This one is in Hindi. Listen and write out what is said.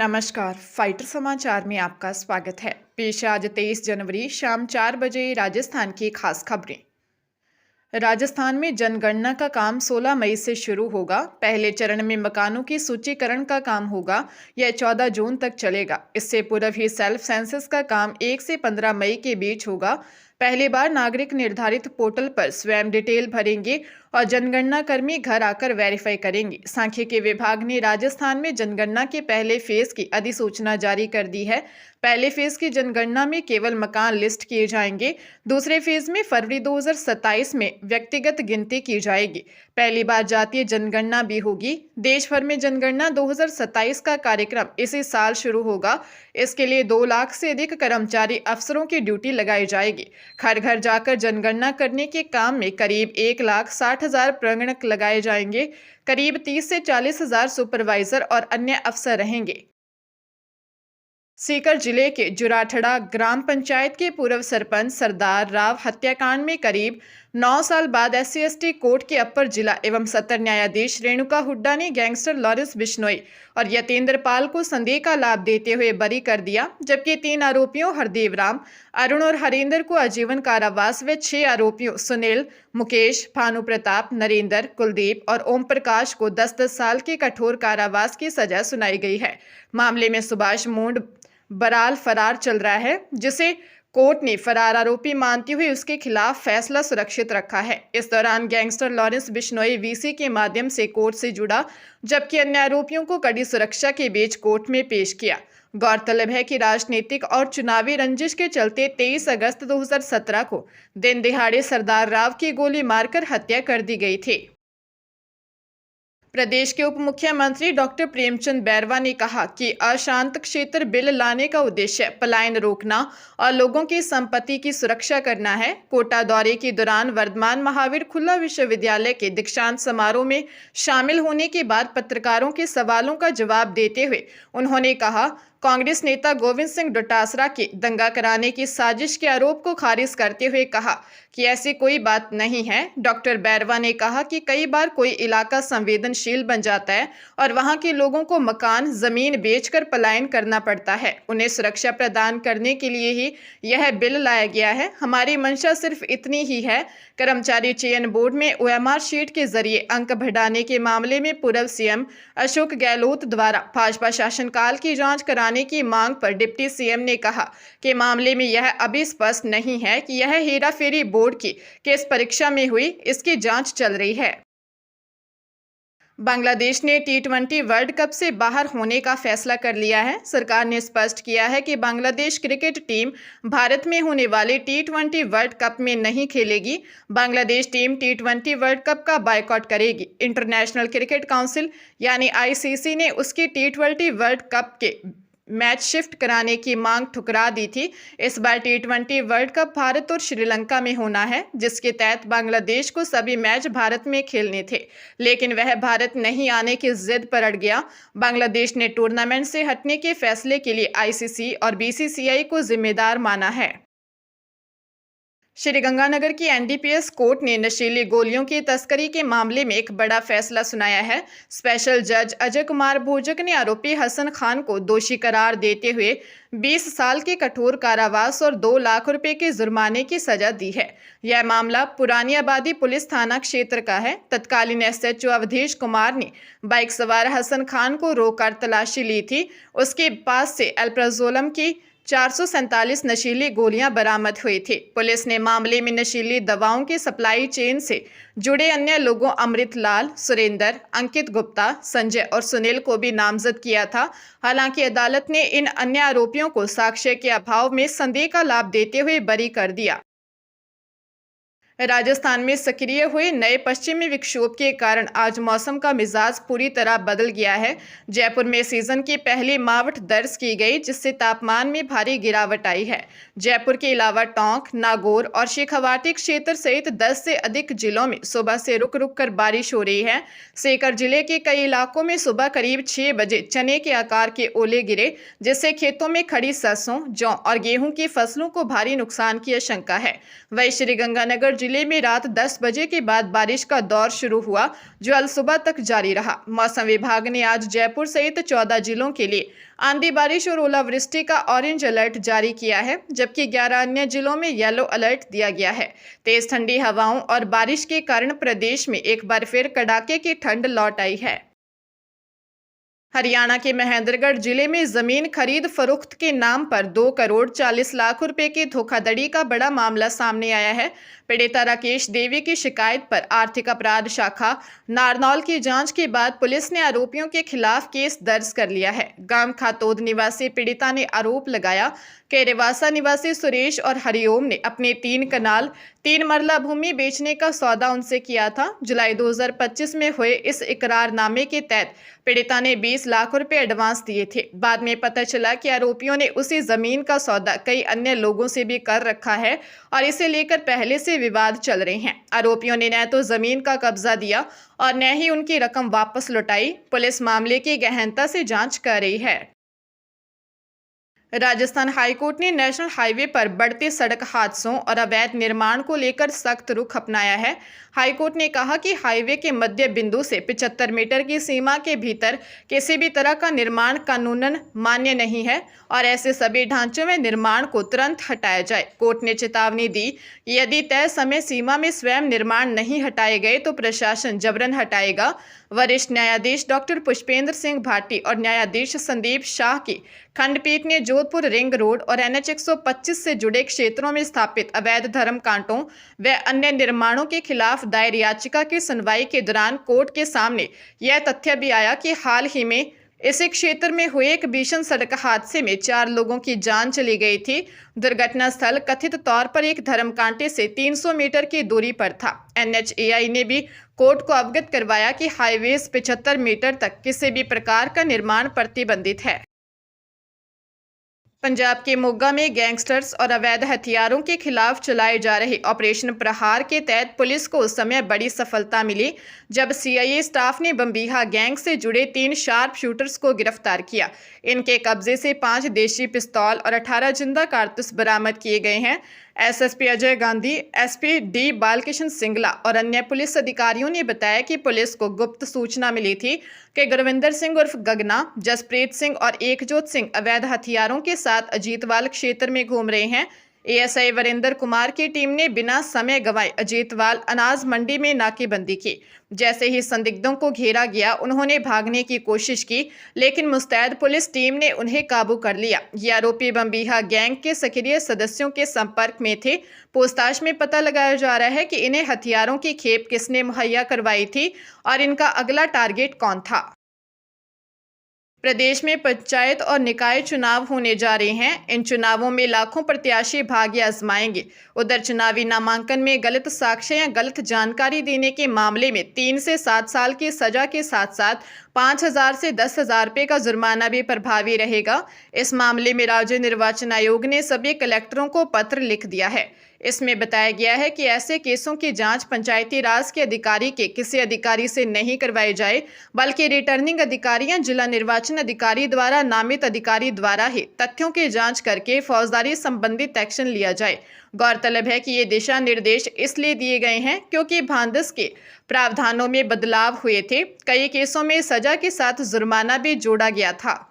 नमस्कार, फाइटर समाचार में आपका स्वागत है। पेश है आज 23 जनवरी शाम 4 बजे राजस्थान की खास खबरें। राजस्थान में जनगणना का काम 16 मई से शुरू होगा। पहले चरण में मकानों की सूचीकरण का काम होगा। यह 14 जून तक चलेगा। इससे पूर्व ही सेल्फ सेंसस का काम 1 से 15 मई के बीच होगा। पहली बार नागरिक निर्धारित पोर्टल पर स्वयं डिटेल भरेंगे और जनगणना कर्मी घर आकर वेरीफाई करेंगे। सांख्यिकी विभाग ने राजस्थान में जनगणना के पहले फेज की अधिसूचना जारी कर दी है। पहले फेज की जनगणना में केवल मकान लिस्ट किए जाएंगे। दूसरे फेज में फरवरी 2027 में व्यक्तिगत गिनती की जाएगी। पहली बार जातीय जनगणना भी होगी। देश भर में जनगणना 2027 का कार्यक्रम इसी साल शुरू होगा। इसके लिए 2 लाख से अधिक कर्मचारी अफसरों की ड्यूटी लगाई जाएगी। घर घर जाकर जनगणना करने के काम में करीब 1,60,000 प्रगणक लगाए जाएंगे। करीब 30 से 40,000 सुपरवाइजर और अन्य अफसर रहेंगे। सीकर जिले के जुराठड़ा ग्राम पंचायत के पूर्व सरपंच सरदार राव हत्याकांड में करीब 9 साल बाद SC/ST कोर्ट के अपर जिला एवं सत्र न्यायाधीश रेणुका हुड्डा ने गैंगस्टर लॉरेंस बिश्नोई और यतेंद्र पाल को संदेह का लाभ देते हुए बरी कर दिया, जबकि 3 आरोपियों हरदेव राम, अरुण और हरेंद्र को आजीवन कारावास व 6 आरोपियों सुनील, मुकेश, भानु प्रताप, नरेंद्र, कुलदीप और ओम प्रकाश को 10-10 साल के कठोर कारावास की सजा सुनाई गई है। मामले में सुभाष मूंड बराल फरार चल रहा है, जिसे कोर्ट ने फरार आरोपी मानते हुए उसके खिलाफ फैसला सुरक्षित रखा है। इस दौरान गैंगस्टर लॉरेंस बिश्नोई VC के माध्यम से कोर्ट से जुड़ा, जबकि अन्य आरोपियों को कड़ी सुरक्षा के बीच कोर्ट में पेश किया। गौरतलब है कि राजनीतिक और चुनावी रंजिश के चलते 23 अगस्त 2017 को दिन दिहाड़े सरदार राव की गोली मारकर हत्या कर दी गई थी। प्रदेश के उप मुख्यमंत्री डॉक्टर प्रेमचंद बैरवा ने कहा कि अशांत क्षेत्र बिल लाने का उद्देश्य पलायन रोकना और लोगों की संपत्ति की सुरक्षा करना है। कोटा दौरे के दौरान वर्धमान महावीर खुला विश्वविद्यालय के दीक्षांत समारोह में शामिल होने के बाद पत्रकारों के सवालों का जवाब देते हुए उन्होंने कहा, कांग्रेस नेता गोविंद सिंह डोटासरा के दंगा कराने की साजिश के आरोप को खारिज करते हुए कहा कि ऐसी कोई बात नहीं है। डॉक्टर बैरवा ने कहा कि कई बार कोई इलाका संवेदनशील बन जाता है और वहां के लोगों को मकान जमीन बेचकर पलायन करना पड़ता है। उन्हें सुरक्षा प्रदान करने के लिए ही यह बिल लाया गया है। हमारी मंशा सिर्फ इतनी ही है। कर्मचारी चयन बोर्ड में OMR शीट के जरिए अंक बढ़ाने के मामले में पूर्व CM अशोक गहलोत द्वारा भाजपा शासनकाल की जांच कराने की मांग पर डिप्टी CM ने कहा कि मामले में यह अभी स्पष्ट नहीं है कि यह हेराफेरी बोर्ड की किस परीक्षा में हुई। इसकी जांच चल रही है। बांग्लादेश ने T20 वर्ल्ड कप से बाहर होने का फैसला कर लिया है। सरकार ने स्पष्ट किया है कि बांग्लादेश क्रिकेट टीम भारत में होने वाले T20 वर्ल्ड कप में नहीं खेलेगी। Bangladesh team T20 world cup का बायकॉट करेगी। इंटरनेशनल क्रिकेट काउंसिल यानी ICC ने उसकी T20 वर्ल्ड कप के मैच शिफ्ट कराने की मांग ठुकरा दी थी। इस बार T20 वर्ल्ड कप भारत और श्रीलंका में होना है, जिसके तहत बांग्लादेश को सभी मैच भारत में खेलने थे, लेकिन वह भारत नहीं आने की जिद पर अड़ गया। बांग्लादेश ने टूर्नामेंट से हटने के फैसले के लिए ICC और BCCI को जिम्मेदार माना है। श्रीगंगानगर की NDPS कोर्ट ने नशीली गोलियों की तस्करी के मामले में एक बड़ा फैसला सुनाया है। स्पेशल जज अजय कुमार भोजक ने आरोपी हसन खान को दोषी करार देते हुए 20 साल के कठोर कारावास और 2 लाख रुपए के जुर्माने की सजा दी है। यह मामला पुरानी आबादी पुलिस थाना क्षेत्र का है। तत्कालीन SHO अवधेश कुमार ने बाइक सवार हसन खान को रोककर तलाशी ली थी। उसके पास से अल्प्राजोलम की 447 नशीली गोलियां बरामद हुई थी। पुलिस ने मामले में नशीली दवाओं की सप्लाई चेन से जुड़े अन्य लोगों अमृत लाल, सुरेंद्र, अंकित गुप्ता, संजय और सुनील को भी नामजद किया था। हालांकि अदालत ने इन अन्य आरोपियों को साक्ष्य के अभाव में संदेह का लाभ देते हुए बरी कर दिया। राजस्थान में सक्रिय हुए नए पश्चिमी विक्षोभ के कारण आज मौसम का मिजाज पूरी तरह बदल गया है। जयपुर में सीजन की पहली मावठ दर्ज की गई, जिससे तापमान में भारी गिरावट आई है। जयपुर के अलावा टोंक, नागौर और शेखावाटी क्षेत्र सहित 10 से अधिक जिलों में सुबह से रुक रुक कर बारिश हो रही है। सीकर जिले के कई इलाकों में सुबह करीब 6 बजे चने के आकार के ओले गिरे, जिससे खेतों में खड़ी सरसों, जौ और गेहूं की फसलों को भारी नुकसान की आशंका है। वहीं श्रीगंगानगर जिले में रात 10 बजे के बाद बारिश का दौर शुरू हुआ, जो अल सुबह तक जारी रहा। मौसम विभाग ने आज जयपुर सहित 14 जिलों के लिए आंधी बारिश और ओलावृष्टि का ऑरेंज अलर्ट जारी किया है, जबकि 11 अन्य जिलों में येलो अलर्ट दिया गया है। तेज ठंडी हवाओं और बारिश के कारण प्रदेश में एक बार फिर कड़ाके की ठंड लौट आई है। हरियाणा के महेंद्रगढ़ जिले में जमीन खरीद फरोख्त के नाम पर 2 करोड़ 40 लाख रुपए की धोखाधड़ी का बड़ा मामला सामने आया है। पीड़िता राकेश देवी की शिकायत पर आर्थिक अपराध शाखा नारनौल की जांच के बाद पुलिस ने आरोपियों के खिलाफ केस दर्ज कर लिया है। गांव खातोद निवासी पीड़िता ने आरोप लगाया कि रेवासा निवासी सुरेश और हरिओम ने अपने 3 कनाल 3 मरला भूमि बेचने का सौदा उनसे किया था। जुलाई 2025 में हुए इस इकरारनामे के तहत पीड़िता ने 20 लाख रुपए एडवांस दिए थे। बाद में पता चला कि आरोपियों ने उसी जमीन का सौदा कई अन्य लोगों से भी कर रखा है और इसे लेकर पहले से विवाद चल रहे हैं। आरोपियों ने न तो जमीन का कब्जा दिया और न ही उनकी रकम वापस लौटाई। पुलिस मामले की गहनता से जांच कर रही है। राजस्थान हाईकोर्ट ने नेशनल हाईवे पर बढ़ते सड़क हादसों और अवैध निर्माण को लेकर सख्त रुख अपनाया है। हाईकोर्ट ने कहा कि हाईवे के मध्य बिंदु से 75 मीटर की सीमा के भीतर किसी भी तरह का निर्माण कानूनन मान्य नहीं है और ऐसे सभी ढांचों में निर्माण को तुरंत हटाया जाए। कोर्ट ने चेतावनी दी कि यदि तय समय सीमा में स्वयं निर्माण नहीं हटाए गए तो प्रशासन जबरन हटाएगा। वरिष्ठ न्यायाधीश डॉक्टर पुष्पेंद्र सिंह भाटी और न्यायाधीश संदीप शाह की खंडपीठ ने जोधपुर रिंग रोड और NH 125 से जुड़े क्षेत्रों में स्थापित अवैध धर्म कांटों व अन्य निर्माणों के खिलाफ दायर याचिका की सुनवाई के दौरान कोर्ट के सामने यह तथ्य भी आया कि हाल ही में इसी क्षेत्र में हुए एक भीषण सड़क हादसे में 4 लोगों की जान चली गई थी। दुर्घटना स्थल कथित तौर पर एक धर्मकांटे से 300 मीटर की दूरी पर था। NHAI ने भी कोर्ट को अवगत करवाया कि हाईवे 75 मीटर तक किसी भी प्रकार का निर्माण प्रतिबंधित है। पंजाब के मोगा में गैंगस्टर्स और अवैध हथियारों के खिलाफ चलाए जा रहे ऑपरेशन प्रहार के तहत पुलिस को उस समय बड़ी सफलता मिली जब CIA स्टाफ ने बम्बीहा गैंग से जुड़े 3 शार्प शूटर्स को गिरफ्तार किया। इनके कब्जे से 5 देशी पिस्तौल और 18 जिंदा कारतूस बरामद किए गए हैं। SSP Ajay Gandhi, SP D Balkrishna Singla और अन्य पुलिस अधिकारियों ने बताया कि पुलिस को गुप्त सूचना मिली थी कि गुरविंदर सिंह उर्फ गगना, जसप्रीत सिंह और एकजोत सिंह अवैध हथियारों के साथ अजीतवाल क्षेत्र में घूम रहे हैं। ASI वरिंदर कुमार की टीम ने बिना समय गंवाए अजीतवाल अनाज मंडी में नाकेबंदी की। जैसे ही संदिग्धों को घेरा गया, उन्होंने भागने की कोशिश की, लेकिन मुस्तैद पुलिस टीम ने उन्हें काबू कर लिया। ये आरोपी बम्बीहा गैंग के सक्रिय सदस्यों के संपर्क में थे। पूछताछ में पता लगाया जा रहा है कि इन्हें हथियारों की खेप किसने मुहैया करवाई थी और इनका अगला टारगेट कौन था। प्रदेश में पंचायत और निकाय चुनाव होने जा रहे हैं। इन चुनावों में लाखों प्रत्याशी भाग्य आजमाएंगे। उधर चुनावी नामांकन में गलत साक्ष्य या गलत जानकारी देने के मामले में 3 से 7 साल की सजा के साथ साथ 5,000 से 10,000 रुपये का जुर्माना भी प्रभावी रहेगा। इस मामले में राज्य निर्वाचन आयोग ने सभी कलेक्टरों को पत्र लिख दिया है। इसमें बताया गया है कि ऐसे केसों की जांच पंचायती राज के अधिकारी के किसी अधिकारी से नहीं करवाई जाए, बल्कि रिटर्निंग अधिकारी या जिला निर्वाचन अधिकारी द्वारा नामित अधिकारी द्वारा ही तथ्यों की जांच करके फौजदारी संबंधित एक्शन लिया जाए। गौरतलब है कि ये दिशा निर्देश इसलिए दिए गए हैं क्योंकि भांदस के प्रावधानों में बदलाव हुए थे। कई केसों में सजा के साथ जुर्माना भी जोड़ा गया था।